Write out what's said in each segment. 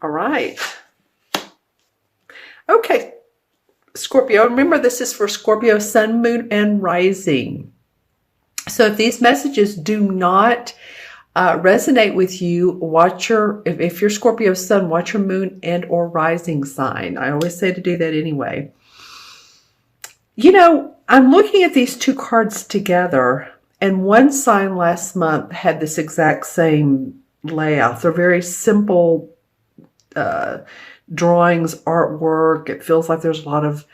All right. Okay, Scorpio. Remember, this is for Scorpio, sun, moon, and rising. So if these messages do not resonate with you, watch if you're Scorpio sun, watch your moon and or rising sign. I always say to do that anyway. You know, I'm looking at these two cards together, and one sign last month had this exact same layout. They're very simple drawings, artwork. It feels like there's a lot of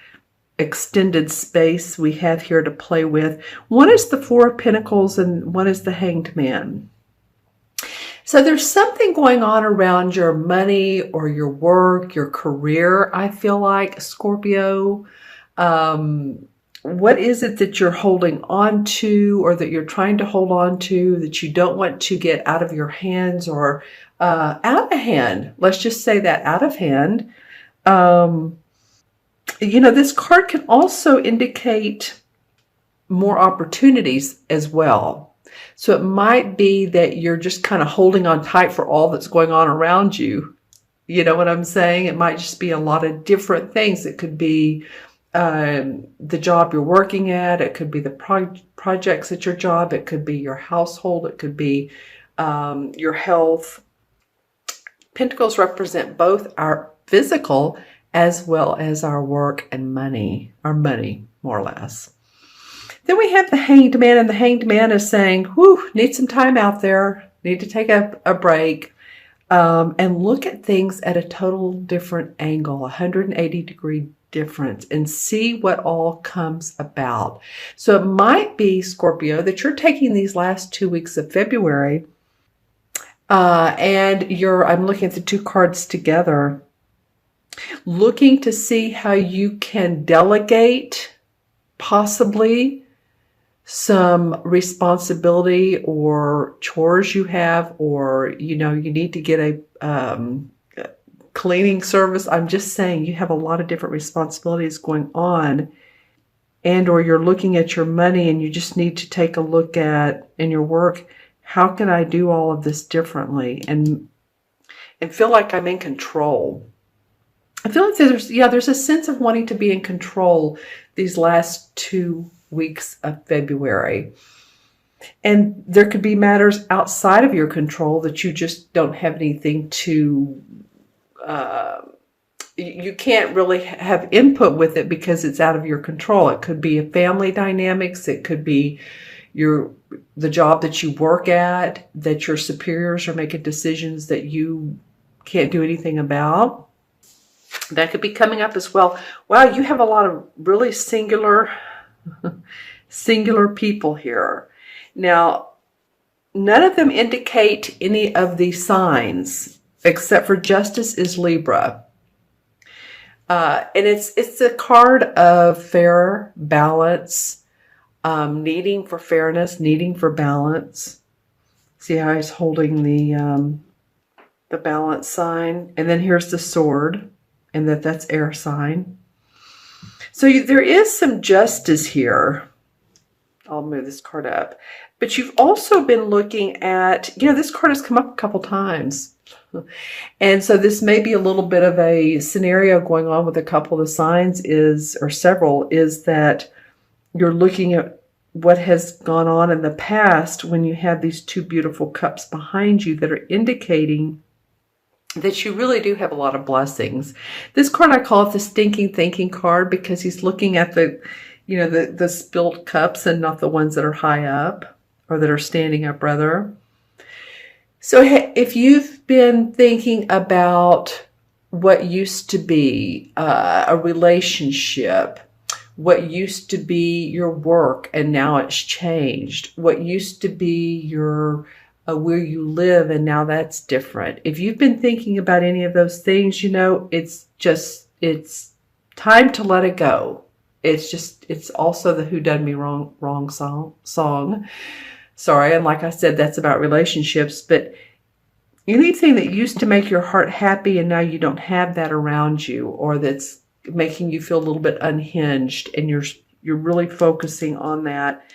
extended space we have here to play with. One is the Four of Pentacles and one is the Hanged Man. So there's something going on around your money or your work, your career, I feel like, Scorpio. What is it that you're holding on to, or that you're trying to hold on to, that you don't want to get out of your hands, or out of hand? Let's just say that, out of hand. You know, this card can also indicate more opportunities as well. So it might be that you're just kind of holding on tight for all that's going on around you. You know what I'm saying? It might just be a lot of different things. It could be the job you're working at. It could be the projects at your job. It could be your household. It could be your health. Pentacles represent both our physical as well as our work and money, our money, more or less. Then we have the Hanged Man, and the Hanged Man is saying, whew, need some time out there, need to take a break, and look at things at a total different angle, 180-degree difference, and see what all comes about. So it might be, Scorpio, that you're taking these last 2 weeks of February, and I'm looking at the two cards together, looking to see how you can delegate possibly some responsibility or chores you have, or, you know, you need to get a cleaning service. I'm just saying you have a lot of different responsibilities going on, and or you're looking at your money and you just need to take a look at, in your work, how can I do all of this differently and feel like I'm in control. I feel like there's a sense of wanting to be in control these last 2 weeks of February. And there could be matters outside of your control that you just don't have anything to, you can't really have input with it because it's out of your control. It could be a family dynamics. It could be the job that you work at, that your superiors are making decisions that you can't do anything about. That could be coming up as well. Wow, you have a lot of really singular people here. Now, none of them indicate any of these signs, except for Justice is Libra. And it's a card of fair balance, needing for fairness, needing for balance. See how he's holding the balance sign? And then here's the sword, and that's air sign. So there is some justice here. I'll move this card up. But you've also been looking at, you know, this card has come up a couple times. And so this may be a little bit of a scenario going on with a couple of the signs or several, is that you're looking at what has gone on in the past when you have these two beautiful cups behind you that are indicating that you really do have a lot of blessings. This card, I call it the stinking thinking card, because he's looking at the spilled cups and not the ones that are high up, or that are standing up rather. So if you've been thinking about what used to be a relationship, what used to be your work and now it's changed, what used to be your where you live and now that's different. If you've been thinking about any of those things, you know, it's time to let it go. It's also the Who Done Me Wrong song. Sorry, and like I said, that's about relationships, but anything that used to make your heart happy and now you don't have that around you, or that's making you feel a little bit unhinged, and you're really focusing on that.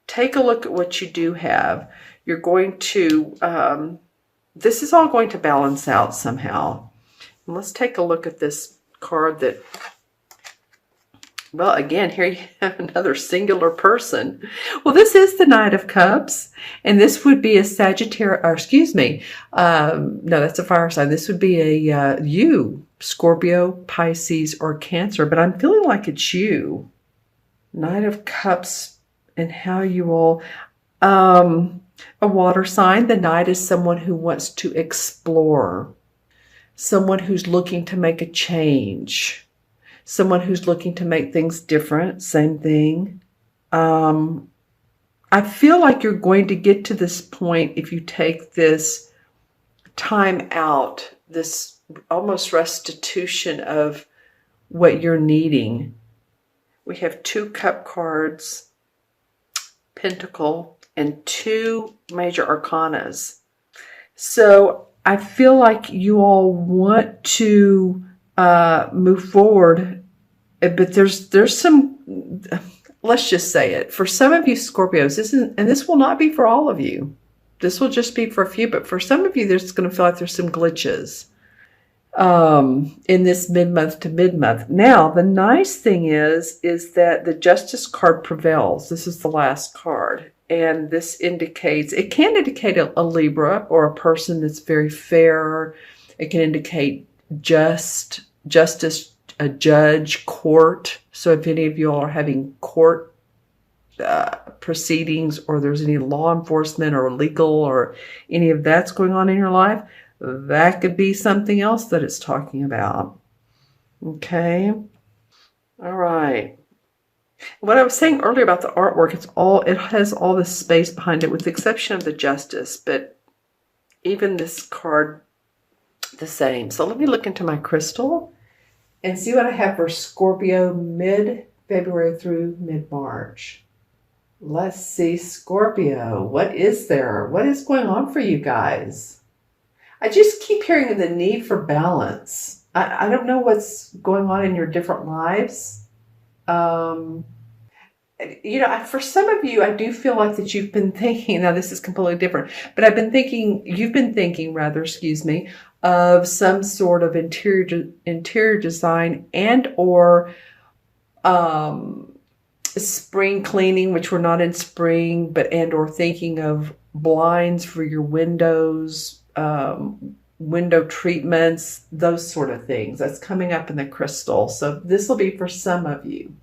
Take a look at what you do have. You're going to, this is all going to balance out somehow. Let's take a look at this card that, well, again, here you have another singular person. Well, this is the Knight of Cups, and this would be a Sagittarius, or excuse me, no, that's a fire sign. This would be a you, Scorpio, Pisces, or Cancer, but I'm feeling like it's you. Knight of Cups, and how you all, a water sign. The Knight is someone who wants to explore, someone who's looking to make a change, someone who's looking to make things different, same thing. I feel like you're going to get to this point if you take this time out, this almost restitution of what you're needing. We have 2 cup cards, Pentacle, and 2 major arcanas. So I feel like you all want to move forward, but there's some, let's just say it. For some of you Scorpios, this will not be for all of you. This will just be for a few, but for some of you, there's going to feel like there's some glitches in this mid-month to mid-month. Now, the nice thing is that the Justice card prevails. This is the last card. And this indicates, it can indicate a Libra or a person that's very fair. It can indicate justice, a judge, court. So if any of you all are having court proceedings, or there's any law enforcement or legal or any of that's going on in your life, that could be something else that it's talking about. Okay. All right. What I was saying earlier about the artwork, it has all this space behind it, with the exception of the Justice, but even this card, the same. So let me look into my crystal and see what I have for Scorpio mid-February through mid-March. Let's see, Scorpio. What is there? What is going on for you guys? I just keep hearing the need for balance. I don't know what's going on in your different lives. For some of you, I do feel like that you've been thinking, now this is completely different, but you've been thinking of some sort of interior design and or spring cleaning, which we're not in spring, and or thinking of blinds for your windows, window treatments, those sort of things. That's coming up in the crystal. So this will be for some of you.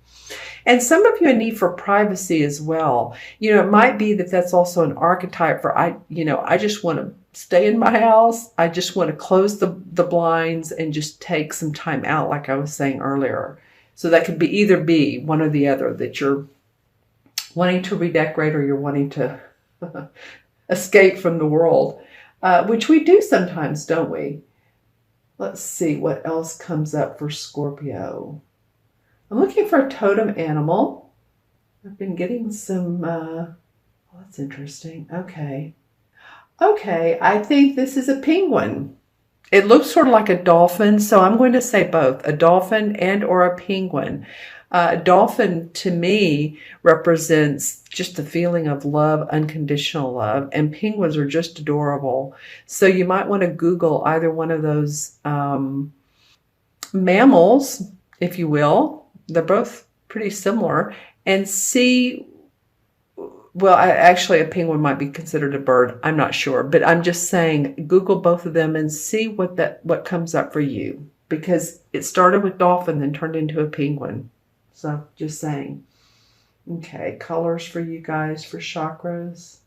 And some of you a need for privacy as well. It might be that that's also an archetype for, I just want to stay in my house. I just want to close the blinds and just take some time out, like I was saying earlier. So that could be either one or the other, that you're wanting to redecorate or you're wanting to escape from the world, which we do sometimes, don't we? Let's see what else comes up for Scorpio. I'm looking for a totem animal. I've been getting some, that's interesting. Okay, I think this is a penguin. It looks sort of like a dolphin, so I'm going to say both, a dolphin and or a penguin. Dolphin, to me, represents just the feeling of love, unconditional love, and penguins are just adorable. So you might want to Google either one of those mammals, if you will. They're both pretty similar, and see, well, actually a penguin might be considered a bird. I'm not sure, but I'm just saying Google both of them and see what comes up for you, because it started with dolphin, then turned into a penguin. So just saying. Okay, colors for you guys for chakras.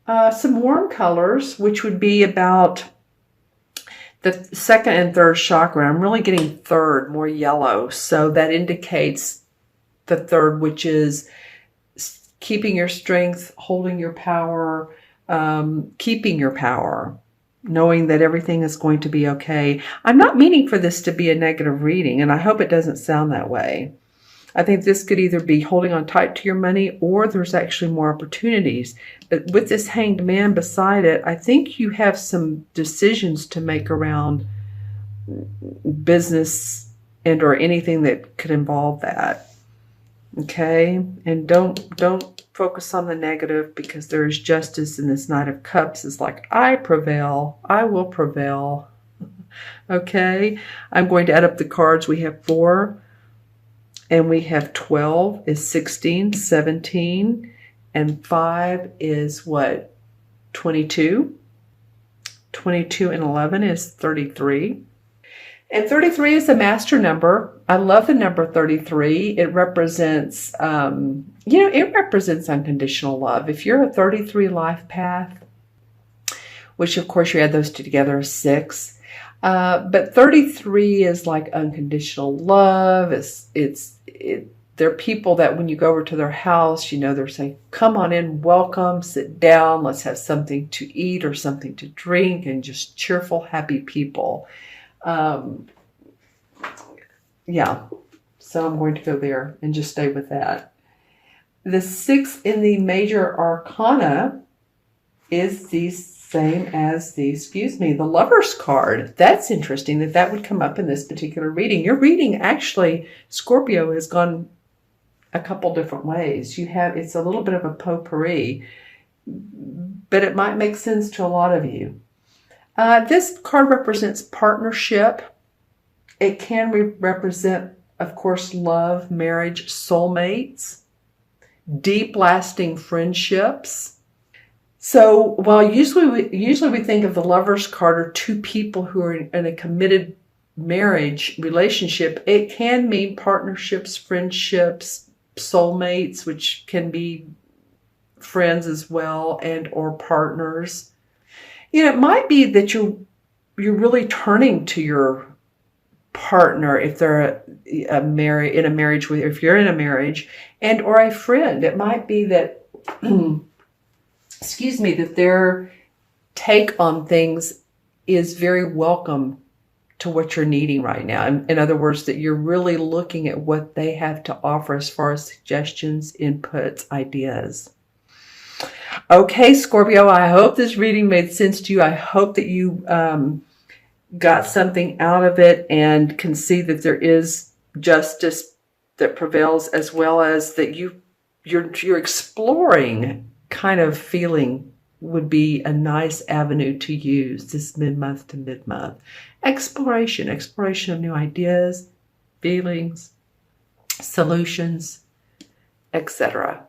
Some warm colors, which would be about the second and third chakra. I'm really getting third, more yellow. So that indicates the third, which is keeping your strength, holding your power, keeping your power, knowing that everything is going to be okay. I'm not meaning for this to be a negative reading, and I hope it doesn't sound that way. I think this could either be holding on tight to your money, or there's actually more opportunities. But with this Hanged Man beside it, I think you have some decisions to make around business and or anything that could involve that. Okay? And don't focus on the negative, because there is justice in this Knight of Cups. It's like, I prevail. I will prevail. Okay, I'm going to add up the cards. We have 4 and we have 12 is 16, 17, and 5 is what? 22. 22 and 11 is 33. And 33 is a master number. I love the number 33. It represents, it represents unconditional love. If you're a 33 life path, which of course you add those two together is 6. But 33 is like unconditional love. They're people that when you go over to their house, they're saying, come on in, welcome, sit down, let's have something to eat or something to drink, and just cheerful, happy people. Yeah, so I'm going to go there and just stay with that. The 6 in the major arcana is the same as the Lover's card. That's interesting that would come up in this particular reading. Your reading, actually, Scorpio, has gone a couple different ways. It's a little bit of a potpourri, but it might make sense to a lot of you. This card represents partnership. It can represent, of course, love, marriage, soulmates, deep lasting friendships. So while usually we think of the Lover's card or two people who are in a committed marriage relationship, it can mean partnerships, friendships, soulmates, which can be friends as well, and or partners. It might be that you're really turning to your partner if they're in a marriage with, if you're in a marriage, and or a friend. It might be that that their take on things is very welcome to what you're needing right now. In other words, that you're really looking at what they have to offer as far as suggestions, inputs, ideas. Okay, Scorpio, I hope this reading made sense to you. I hope that you got something out of it and can see that there is justice that prevails, as well as that you're exploring kind of feeling would be a nice avenue to use this mid-month to mid-month. Exploration of new ideas, feelings, solutions, etc.